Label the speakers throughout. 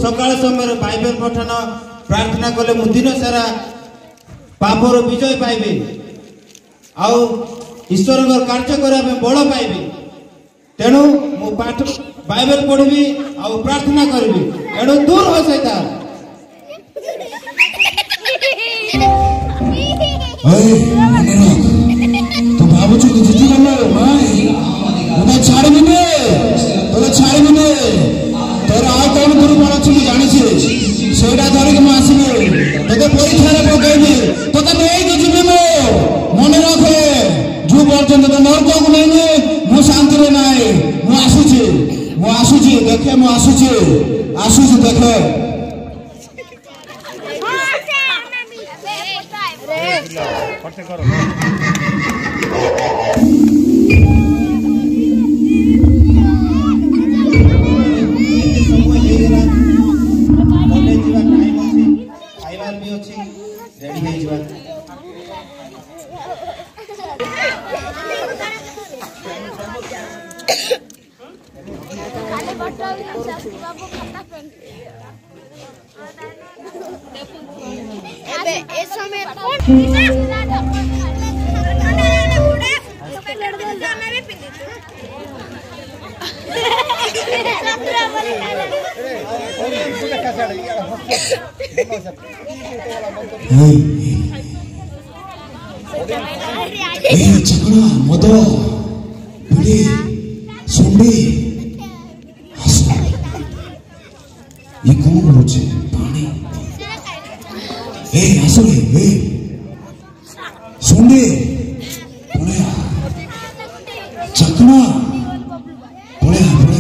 Speaker 1: सकाल समय बाइबल पठन प्रार्थना कले मु दिन सारा पापर विजय पाइबे आउ ईश्वर कार्य करने बल पाइबे तेणु मु पाठ बाइबल पढ़ी आउ प्रार्थना करी एणु दूर हो सैतान
Speaker 2: तू भावु कि जीती गला भाई छाड़ तोर आ कौन दुर्बल अच्छी जानी सेटा धरिक मुझे ते परीक्षा पकईबी ते नहीं जी मो मन रखे जो पर्यटन तो नरक को नहीं मु शांति ना आसूची देखे आसूची देखे चकड़ा मद पिड़ी सुंडी ये कौन करुचे पानी आसरे सुंडी पड़े चकड़ा पड़े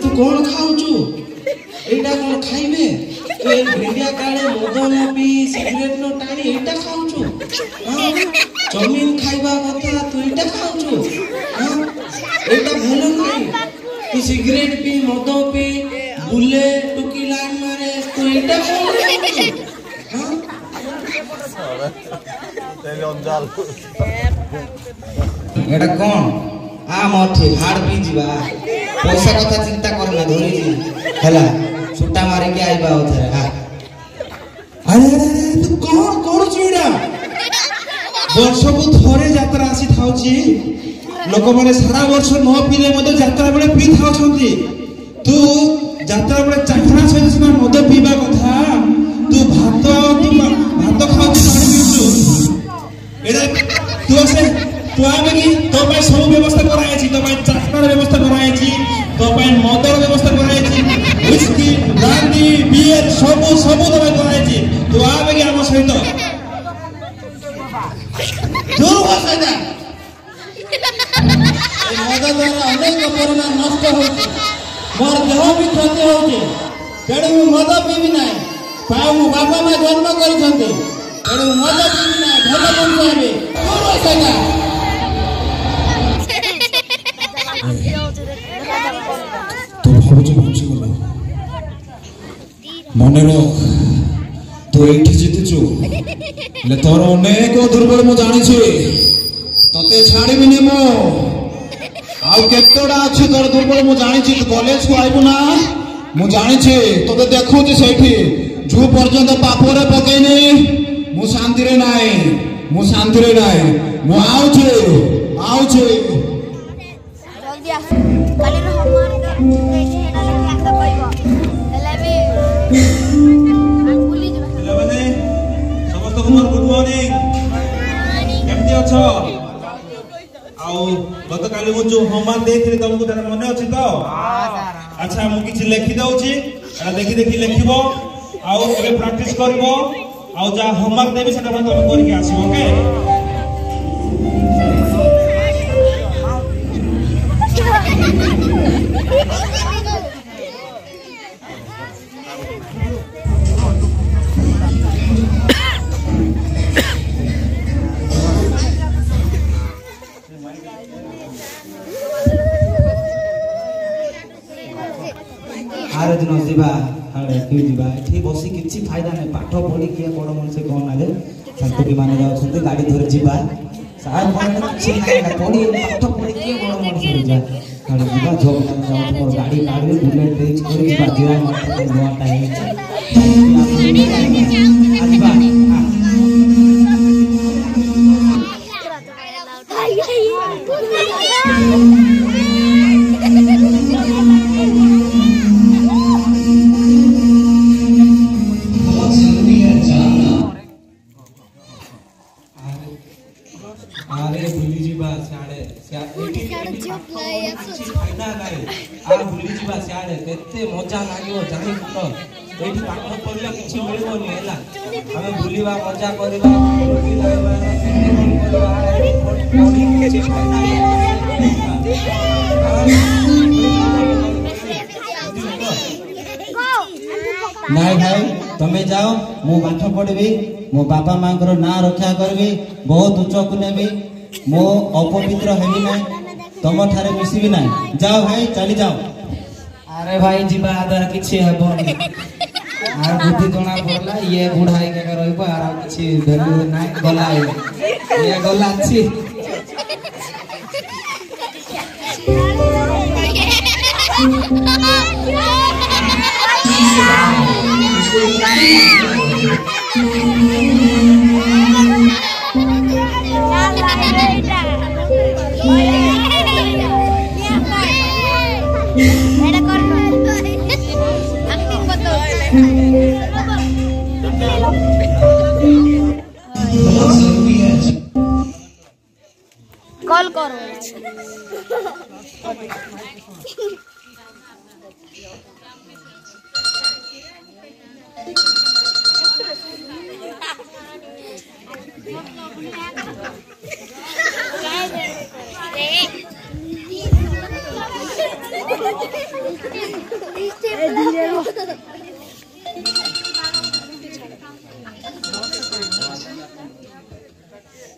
Speaker 2: तू कौन खाऊचु एटा कौन खाइबे तो ए भेड़िया काले मद न पी सिगरेट न टाणी एटा खाऊचु जमीन खाइबा कथा तू एटा खाऊचु एटा भलो नहीं तू सिगरेट पी मद पी बुले टुकी लाइन मारे तू ଏଇଟା କଣ ଏଟା କଣ ଆ ମଠି ହାଡ଼ ପି ଯିବା ପଇସା କଥା ଚିନ୍ତା କରନା ଧରିଛି ହେଲା ଛୁଟା ମାରିକି ଆଇବା ଆଉ ଥରେ
Speaker 3: ଆରେ ତୁ କଣ କରୁଛୁ ଏଇଟା ବର୍ଷକୁ ଥରେ ଯାତ୍ରା ଆସିଥାଉଛି ଲୋକମାନେ ସାରା ବର୍ଷ ନ ପିଇଲେ ମଧ୍ୟ ଯାତ୍ରା ବେଳେ ପିଇଥାଉଛନ୍ତି ତୁ ଯାତ୍ରା ବେଳେ ଚାଖଣା ସହିତ ସିନା ମଦ ପିଇବା କଥା ତୁ ଭାତ ଖାଉଛୁ ପାଣି ପିଉଛୁ ଏଇଟା ତୁ ଆସେ ତୁ ଆମେ କି ତୋ ପାଇଁ ସବୁ ବ୍ୟବସ୍ଥା କରାଯାଇଛି ତୋ ପାଇଁ ଚାଖଣାର ବ୍ୟବସ୍ଥା କରାଯାଇଛି ତୋ ପାଇଁ ମଦର ବ୍ୟବସ୍ଥା କରାଯାଇଛି ହୁଇସ୍କି ବ୍ରାଣ୍ଡି ବିୟର ସବୁ ତୋ ପାଇଁ କରାଯାଇଛି ତୁ ଆମେ କି ଆମ ସହିତ
Speaker 1: ମଦ ଦ୍ୱାରା ଅନେକ ପରିମାଣ ନଷ୍ଟ ହେଉଛି ମୋର ଦେହ ବି କ୍ଷତି ହେଉଛି ତେଣୁ ମୁଁ ମଦ ପିଇବି ନାହିଁ ମୋ ବାପା ମା ଜନ୍ମ କରିଛନ୍ତି ତେଣୁ ମଦ ପିଇବି ନାହିଁ ଭଲ ମଣିଷ ହେବି
Speaker 3: ତୁ ଭାବୁଛୁ ବଞ୍ଚିଗଲ ମନେ ରଖ ତୁ ଏଇଠି ଜିତିଛୁ ହେଲେ ତୋର ଅନେକ ଦୁର୍ବଳ ମୁଁ ଜାଣିଛି ତତେ ଛାଡ଼ିବିନି ମୁଁ ଆଉ କେତେଟା ଅଛି ତୋର ଦୁର୍ବଳ ମୁଁ ଜାଣିଛି ତୁ କଲେଜକୁ ଆଇବୁ ନା ମୁଁ ଜାଣିଛି ତତେ ଦେଖୁଛି ସେଇଠି ଯୋଉ ପର୍ଯ୍ୟନ୍ତ ପାପରେ ପକେଇନି ମୁଁ ଶାନ୍ତିରେ ନାହିଁ ମୁଁ ଆଉଛି
Speaker 4: ସମସ୍ତଙ୍କୁ ମୋର ଗୁଡ୍ ମର୍ଣ୍ଣିଂ କେମିତି ଅଛ ଆଉ ଗତକାଲି ମୁଁ ଯୋଉ ହୋମୱାର୍କ ଦେଇଥିଲି ତମକୁ ତାର ମନେ ଅଛି ତ ଆଚ୍ଛା ମୁଁ କିଛି ଲେଖି ଦଉଛି ଏଟା ଦେଖି ଲେଖିବ ଆଉ ଏବେ ପ୍ରାକ୍ଟିସ କରିବ ଆଉ ଯାହା ହୋମୱାର୍କ ଦେବି ସେଟା ତମେ କରିକି ଆସିବ ଓକେ
Speaker 2: ଆର ଦିନ ଯିବା ଏଠି ବସି କିଛି ଫାଇଦା ନାହିଁ ପାଠ ପଢି କିଏ ବଡ ମଣିଷ କଣ ନାଲେ ଶାନ୍ତୀ ମାନେ ଯାଉଛନ୍ତି ଗାଡି ଧରି ଯିବା କିଛି ନାହିଁ ପଢି ପାଠ ପଢି କିଏ ବଡ ମଣିଷ ଯିବା ଯିବା ଝିଅ ଯାଉଛୁ ମୋର ଗାଡି କାଢିବେ ବୁଲେଟ ରେଞ୍ଜ କରି ଯିବା ନୂଆଟା ହେଇଛି
Speaker 3: अरे भूली जीवा सियाड़े फायदा नहीं आ भूली जीवा सियाड़े केते मजा लागियो जानि तो एठी पाठ पढिला किछि मिलबोनी हैला हमें भूलीबा मजा करबा रोटी लाइबा पढी किछि फायदा
Speaker 1: नहीं भाई तमें जाओ मु पाठ पढ़ी मो बापा माँ ना रक्षा करी बहुत उच्च को नेबी मो अपवित्र हेबी ना तुम ठारे मिसबी ना जाओ भाई चली जाओ
Speaker 2: अरे भाई जीवा द्वारा किछि हेबोनी आर बुद्धि जना पड़ला ये बुढ़ा है के रहबो आर किछि वैल्यू ना गला ये गला छी
Speaker 5: कॉल करो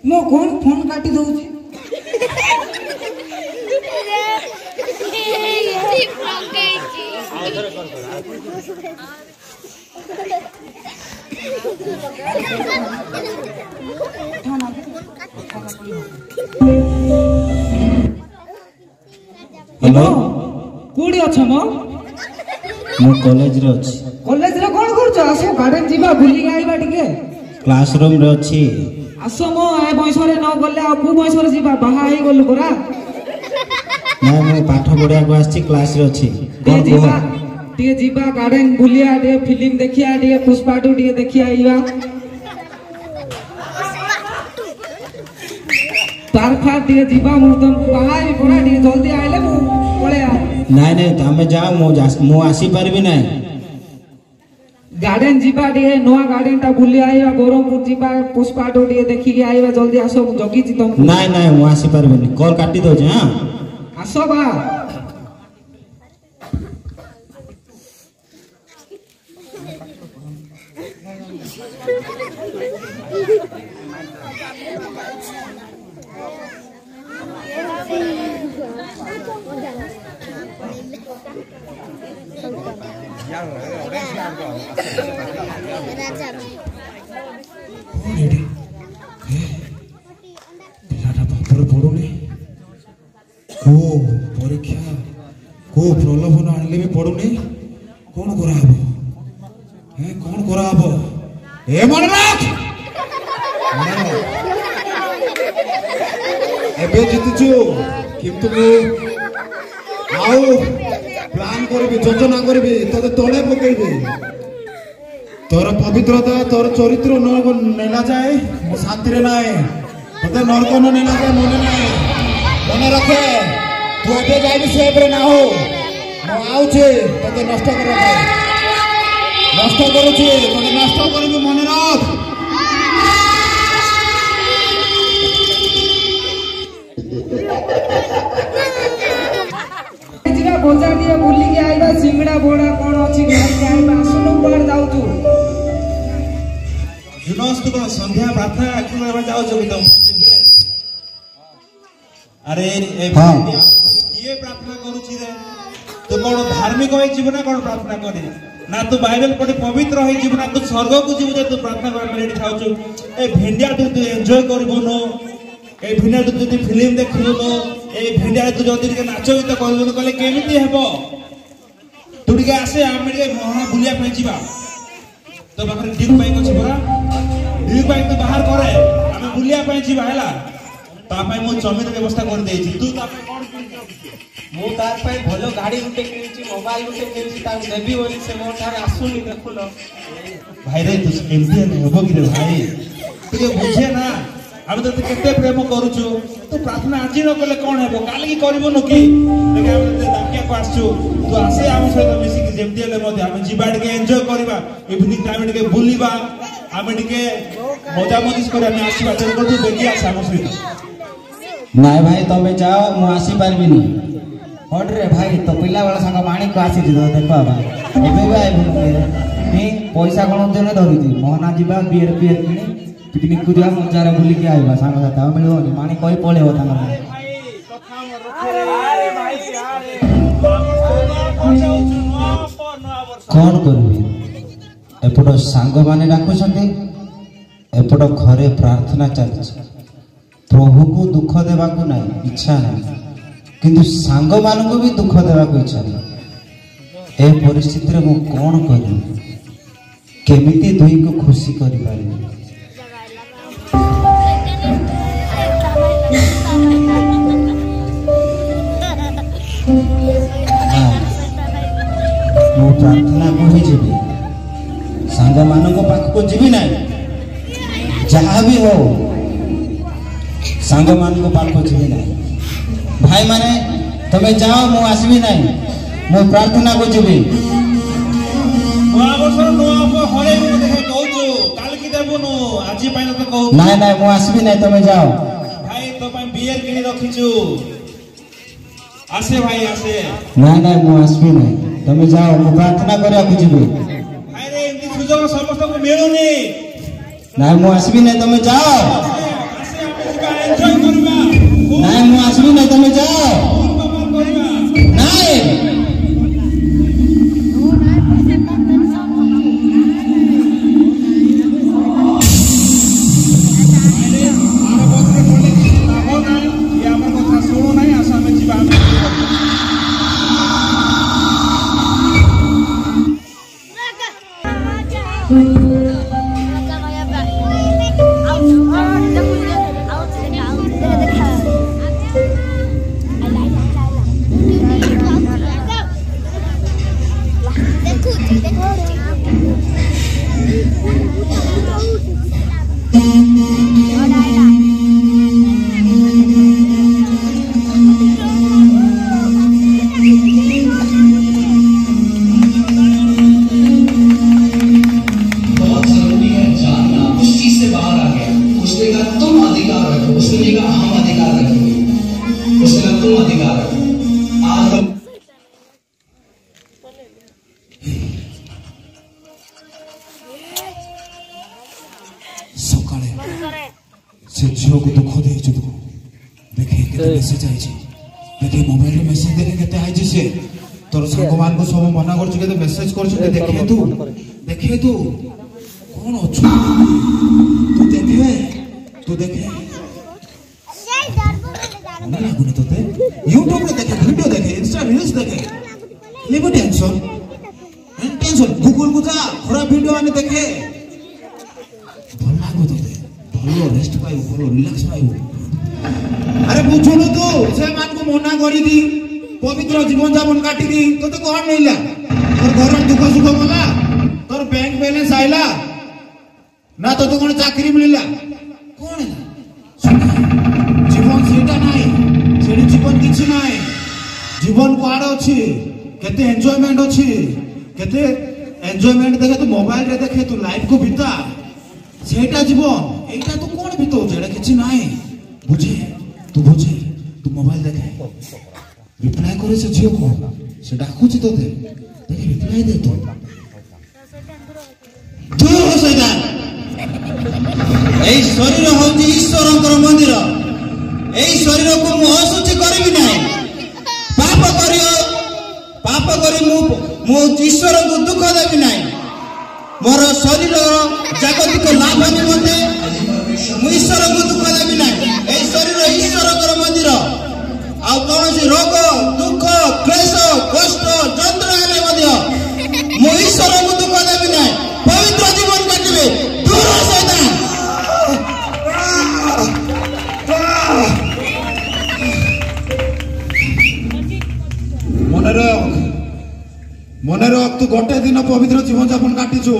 Speaker 2: मो कौन फोन काटी दउची
Speaker 3: हेलो
Speaker 2: कोड़ी अछ मो
Speaker 3: मु कॉलेज रे अछि
Speaker 2: कॉलेज रे कोन करछ आसो गार्डन जीवा बुली आइबा टिके
Speaker 3: क्लासरूम रे अछि
Speaker 2: आसो मो ए बयसरे न गले आ कु बयसरे जीवा बाहा आइ गलु परा
Speaker 3: ना मु पाठ पढिया को आछि क्लास रे अछि
Speaker 2: टिके जीवा गार्डन बुलिया टिके फिल्म देखिया टिके पुष्पा 2 टिके देखिया आइबा तार फार टिके जीवा मु तुमको बाहा आइ परा टिके जल्दी आइले मु पळे आ
Speaker 3: नहीं नहीं तमे जाओ मु आसी परबी नहीं
Speaker 2: गार्डन जीवा टिके नोआ गार्डन ता बुली आइबा बरमपुर जीवा पुष्पा 2 टिके देखि के आइबा जल्दी आसो जगी छी तुम
Speaker 3: नहीं नहीं मु आसी परबी नहीं कॉल काटी दो जे हां
Speaker 2: आसो बा
Speaker 3: परीक्षा को प्रलोभन आनले भी पड़ुनी कौन कराबो कौन कराबो ए मन राख एबे जितुछु किंतु मु आउ प्लान करबी योजना करबी तते तळे पकेबी तोर पवित्रता तोर चरित्र न नेला जाए मो शांति रे नाए तते नरक न नेला जाए मने नाए मने रखे तू एबे जाइबी सेब रे ना हो मो आउछे तते नष्ट करा जाए नष्ट करूछे तते नष्ट करबी मने राख
Speaker 2: बजार दिए बुली के आइबा सिंगड़ा बोड़ा कोन अछि घर के आइबा सुनु पर जाउ तू
Speaker 4: जुनस तो संध्या प्रार्थना आखि में जाउ छ तुम अरे ए ये प्रार्थना करू छी रे तू कोन धार्मिक होई जीवन कोन प्रार्थना करी ना तू बाइबल पढ़ी पवित्र होई जीवन तू स्वर्ग को जीव तू प्रार्थना कर रेडी थाउ छु ए भिंडिया तू एन्जॉय करबो नो ए भिंडिया तू जदी फिल्म देखिबो नो ए भिंडिया तू जदी के नाच गीत करबो कहले केमिति हेबो तू टिके आसे आमे टिके मोहना बुलिया पे जीवा तो बाहर डिग बाइक अछि बरा डिग बाइक तो बाहर करे आमे बुलिया पे जीवा हैला ता पय मो जमीन व्यवस्था कर देई छी तू ता पे कोन
Speaker 2: मु तार पय भलो गाड़ी गुटे किनछि मोबाइल गुटे किनछि ता देबी बोली से मोर थारे आसुनी देखुलो
Speaker 4: भाई रे तू केमिति हेबो कि रे भाई तू बुझे ना हम तो केते प्रेम करूछु तो प्रार्थना आज न कले कोन हेबो काल की करबो न की लेकिन हम दाकिया को आछू तू आसे हम सहित मिसी के जेमती ले मते हम जीवा के एन्जॉय करबा इवनिंग टाइम के बुलीबा हम के मजा मजिस करे हम आसी बात कर तू बेगी आसा हम सहित
Speaker 3: नाय भाई तमे जाओ मु आसी परबिनी
Speaker 2: हट रे भाई तो पिला वाला संग माणिक को आसी दिदो देखो बा एबे बा ए पैसा कोन देने धरि दी मोहना जीवा बियर बियर किनी पिकनिक को दिया मजारे बुली के आइबा संग साथ हम मिलबो माने कोई पळे हो तांगर
Speaker 4: भाई कथा में रखे अरे भाई
Speaker 3: कौन करबी एपट सांग माने डाकुछंती एपट घरे प्रार्थना चलछि प्रभु को दुख देबा को नहीं इच्छा नहीं किंतु सांग मान को भी दुख देबा को इच्छा नहीं ए परिस्थिति रे मु कोन करी केमिति दुई को खुशी करि पारी मु प्रार्थना को ही जीवी सांग मान को पाख को जीवी नहीं जहाँ भी हो सांग मान को पाख को जीवी नहीं भाई माने तमे जाओ मु आसबी नहीं मु प्रार्थना को जीवी
Speaker 4: नोआ बसर नोआ को हरे को देखे कहूछु काल की देबो नो आजी पाइन तो कहू
Speaker 3: नहीं नहीं मु आसबी नहीं तमे जाओ
Speaker 4: भाई तो पाइन बियर किनी रखिछु आसे भाई आसे
Speaker 3: नहीं नहीं मु आसबी नहीं तमे जाओ मु प्रार्थना करिया को जीवी
Speaker 4: भाई रे एंती सुजोग समस्त को मिलुनी
Speaker 3: नहीं मु आसबी नहीं तमे जाओ
Speaker 4: आसे हम का एन्जॉय करबा
Speaker 3: नहीं मु आसबी नहीं तमे जाओ नहीं से झील को दुख दे देखे मेसेज आई देखे मोबाइल में मेसेज देखे केते आई से तोर संगमान को सब मना कर मेसेज कर देखे तू कौन अच्छु तू देखे लगुनि ते यूट्यूब में देखे वीडियो देखे इंस्टा रील्स देखे लेबो टेंशन गूगल को जा खराब वीडियो आने देखे भल लागो ते भलो रेस्ट पाइबो भलो रिलैक्स पाइबो अरे बुझुनु तू से मान को मना करी दी पवित्र जीवन जापन काटी दी तो कौन मिला तोर घर दुख सुख गला तोर बैंक बैलेंस आइला ना तो कौन चाकरी मिला कौन है जीवन सेटा नाही सेडी जीवन किछि नाही जीवन कुआड अछि केते एन्जॉयमेंट अछि केते एन्जॉयमेंट देखे तू मोबाइल रे देखे तू लाइफ को बिता सेटा जीवन एटा तू कोन बितो जेडा किछि नाही बुझे तू मोबाइल देखे रिप्लाई करे से झियो को से डाकुछि तो दे देखे रिप्लाई दे तो दूर हो शैतान एई शरीर होती ईश्वरंकर मंदिर एई शरीर को मु असुचि करबी नाही पाप करी मु ईश्वर को दुख देबी नाही मोर शरीर जागतिक लाभ निमंते मु ईश्वर को दुख देबी नाही एई शरीर ईश्वरकर मंदिर आ कौन रोग दुख क्लेश कष्ट जंत्रणा हेले मध्य मु ईश्वर को दुख देबी नाही पवित्र जीवन काटिबे दूर हो शैतान मने रख तू गोटे दिन पवित्र जीवन जापन काटिचु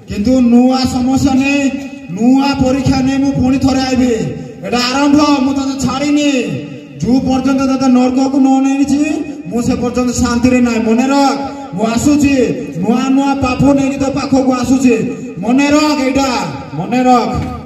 Speaker 3: किंतु नुआ समस्या ने नुआ परीक्षा ने मु पुणी थरे आइबे एटा आरंभ मु तते छाड़ीनी जो पर्यंत तते नरक को न नेछि मु से पर्यंत शांति रे नाही मने रख मु आसुची नुआ नुआ पाप नेनि तो पाखो को आसुची मने रख एटा मने रख।